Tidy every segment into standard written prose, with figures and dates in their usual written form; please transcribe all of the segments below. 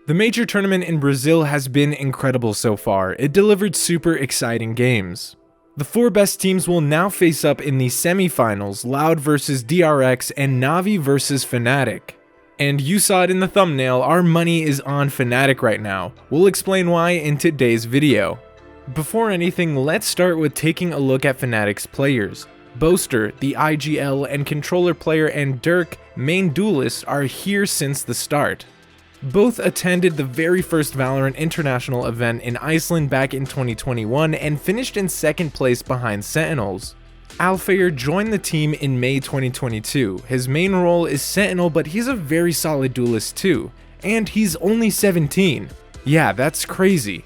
The major tournament in Brazil has been incredible so far. It delivered super exciting games. The 4 best teams will now face up in the semifinals, Loud vs DRX and NAVI vs Fnatic. And you saw it in the thumbnail, our money is on Fnatic right now. We'll explain why in today's video. Before anything, let's start with taking a look at Fnatic's players. Boaster, the IGL and controller player, and Dirk, main duelist, are here since the start. Both attended the very first Valorant international event in Iceland back in 2021 and finished in 2nd place behind Sentinels. Alfair joined the team in May 2022. His main role is Sentinel, but he's a very solid duelist too. And he's only 17. Yeah, that's crazy.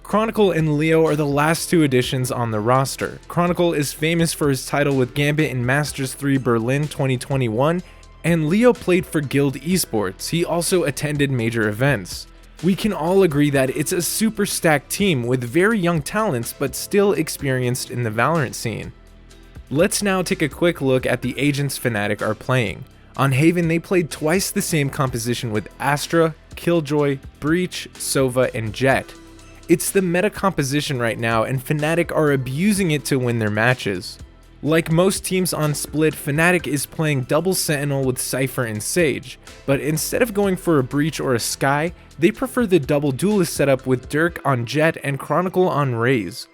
Chronicle and Leo are the last 2 additions on the roster. Chronicle is famous for his title with Gambit in Masters 3 Berlin 2021, and Leo played for Guild Esports. He also attended major events. We can all agree that it's a super stacked team with very young talents but still experienced in the Valorant scene. Let's now take a quick look at the agents Fnatic are playing. On Haven, they played twice the same composition with Astra, Killjoy, Breach, Sova, and Jett. It's the meta composition right now, and Fnatic are abusing it to win their matches. Like most teams on Split, Fnatic is playing double Sentinel with Cypher and Sage, but instead of going for a Breach or a Skye, they prefer the double duelist setup with Dirk on Jett and Chronicle on Raze.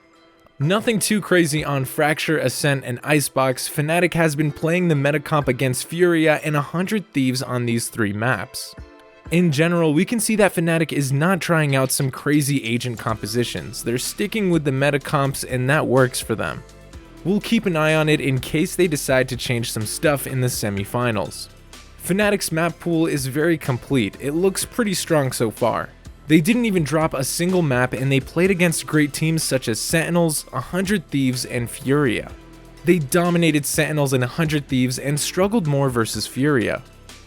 Nothing too crazy on Fracture, Ascent, and Icebox. Fnatic has been playing the meta comp against Furia and 100 Thieves on these 3 maps. In general, we can see that Fnatic is not trying out some crazy agent compositions. They're sticking with the meta comps and that works for them. We'll keep an eye on it in case they decide to change some stuff in the semifinals. Fnatic's map pool is very complete. It looks pretty strong so far. They didn't even drop a single map and they played against great teams such as Sentinels, 100 Thieves, and Furia. They dominated Sentinels and 100 Thieves and struggled more versus Furia.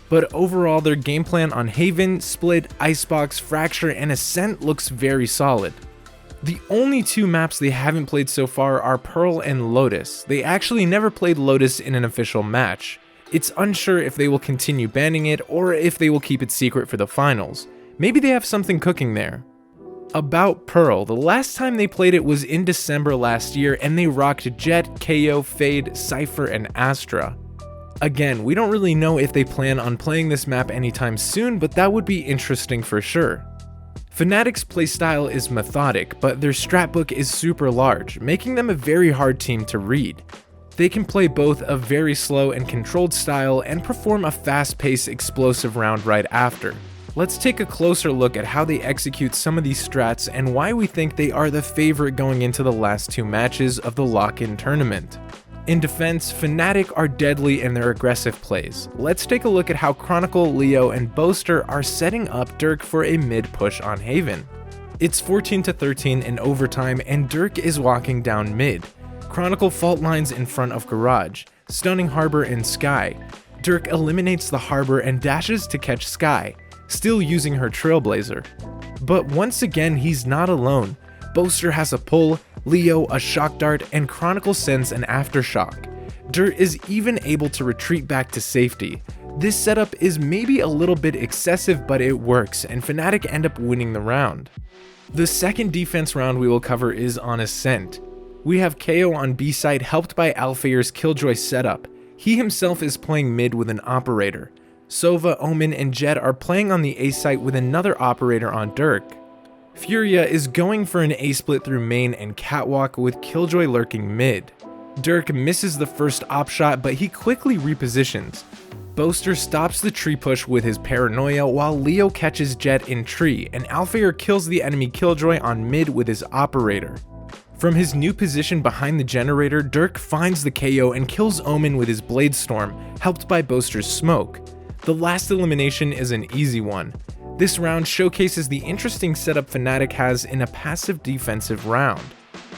But overall, their game plan on Haven, Split, Icebox, Fracture, and Ascent looks very solid. The only 2 maps they haven't played so far are Pearl and Lotus. They actually never played Lotus in an official match. It's unsure if they will continue banning it or if they will keep it secret for the finals. Maybe they have something cooking there. About Pearl, the last time they played it was in December last year and they rocked Jett, KO, Fade, Cypher, and Astra. Again, we don't really know if they plan on playing this map anytime soon, but that would be interesting for sure. Fnatic's playstyle is methodic, but their strat book is super large, making them a very hard team to read. They can play both a very slow and controlled style and perform a fast-paced explosive round right after. Let's take a closer look at how they execute some of these strats and why we think they are the favorite going into the last 2 matches of the lock-in tournament. In defense, Fnatic are deadly in their aggressive plays. Let's take a look at how Chronicle, Leo, and Boaster are setting up Dirk for a mid-push on Haven. It's 14-13 in overtime and Dirk is walking down mid. Chronicle fault lines in front of Garage, stunning Harbor and Skye. Dirk eliminates the Harbor and dashes to catch Skye, still using her Trailblazer. But once again, he's not alone. Boaster has a pull, Leo a shock dart, and Chronicle sends an aftershock. Dirk is even able to retreat back to safety. This setup is maybe a little bit excessive, but it works, and Fnatic end up winning the round. The second defense round we will cover is on Ascent. We have KO on B side helped by Alfair's Killjoy setup. He himself is playing mid with an operator. Sova, Omen, and Jett are playing on the A site with another operator on Dirk. Furia is going for an A-split through main and catwalk with Killjoy lurking mid. Dirk misses the first op shot, but he quickly repositions. Boaster stops the tree push with his paranoia while Leo catches Jett in tree, and Alfair kills the enemy Killjoy on mid with his operator. From his new position behind the generator, Dirk finds the KO and kills Omen with his Blade Storm, helped by Boaster's smoke. The last elimination is an easy one. This round showcases the interesting setup Fnatic has in a passive defensive round.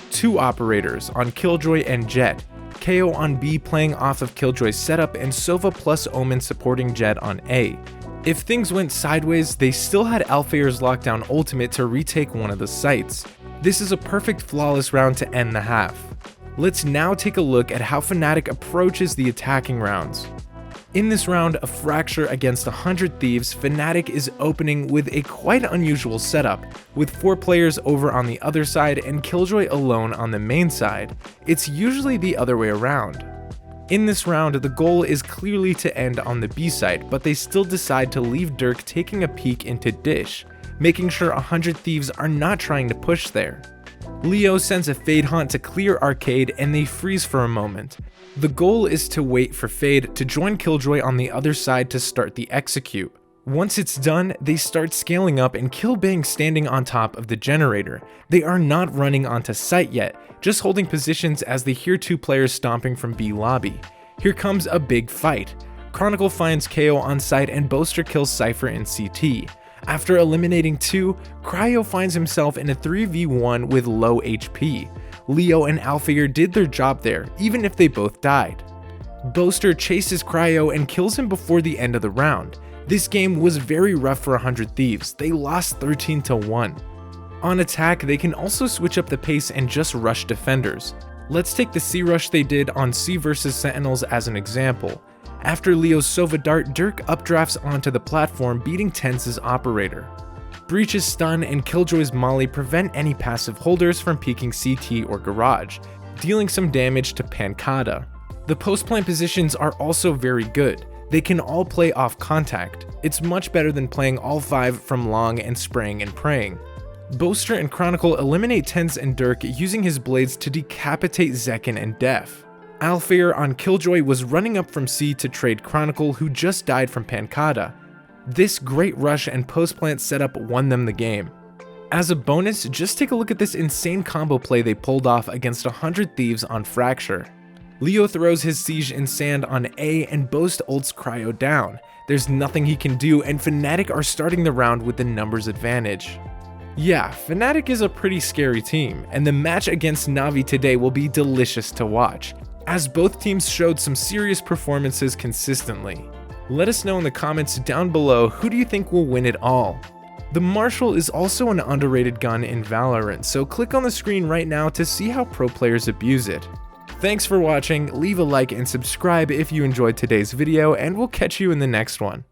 2 operators on Killjoy and Jett, KO on B playing off of Killjoy's setup, and Sova plus Omen supporting Jett on A. If things went sideways, they still had Alfair's lockdown ultimate to retake one of the sites. This is a perfect flawless round to end the half. Let's now take a look at how Fnatic approaches the attacking rounds. In this round of Fracture against 100 Thieves, Fnatic is opening with a quite unusual setup, with 4 players over on the other side and Killjoy alone on the main side. It's usually the other way around. In this round, the goal is clearly to end on the B side, but they still decide to leave Dirk taking a peek into Dish, making sure 100 Thieves are not trying to push there. Leo sends a Fade Haunt to clear Arcade and they freeze for a moment. The goal is to wait for Fade to join Killjoy on the other side to start the execute. Once it's done, they start scaling up and Killbang standing on top of the generator. They are not running onto site yet, just holding positions as they hear 2 players stomping from B lobby. Here comes a big fight. Chronicle finds KO on site and Boaster kills Cypher in CT. After eliminating 2, Cryo finds himself in a 3v1 with low HP. Leo and Alfear did their job there, even if they both died. Boaster chases Cryo and kills him before the end of the round. This game was very rough for 100 Thieves, they lost 13-1. On attack, they can also switch up the pace and just rush defenders. Let's take the C rush they did on C vs Sentinels as an example. After Leo's Sova Dart, Dirk updrafts onto the platform, beating Tense's Operator. Breach's stun and Killjoy's Molly prevent any passive holders from peeking CT or Garage, dealing some damage to Pancada. The post-plant positions are also very good. They can all play off contact. It's much better than playing all 5 from long and spraying and praying. Boaster and Chronicle eliminate Tense and Dirk using his blades to decapitate Zekin and Def. Alfear on Killjoy was running up from C to trade Chronicle, who just died from Pancada. This great rush and post-plant setup won them the game. As a bonus, just take a look at this insane combo play they pulled off against 100 Thieves on Fracture. Leo throws his Siege in Sand on A and Boast ults Cryo down. There's nothing he can do and Fnatic are starting the round with the numbers advantage. Yeah, Fnatic is a pretty scary team, and the match against NAVI today will be delicious to watch, as both teams showed some serious performances consistently. Let us know in the comments down below, who do you think will win it all? The Marshall is also an underrated gun in Valorant, so click on the screen right now to see how pro players abuse it. Thanks for watching, leave a like and subscribe if you enjoyed today's video, and we'll catch you in the next one.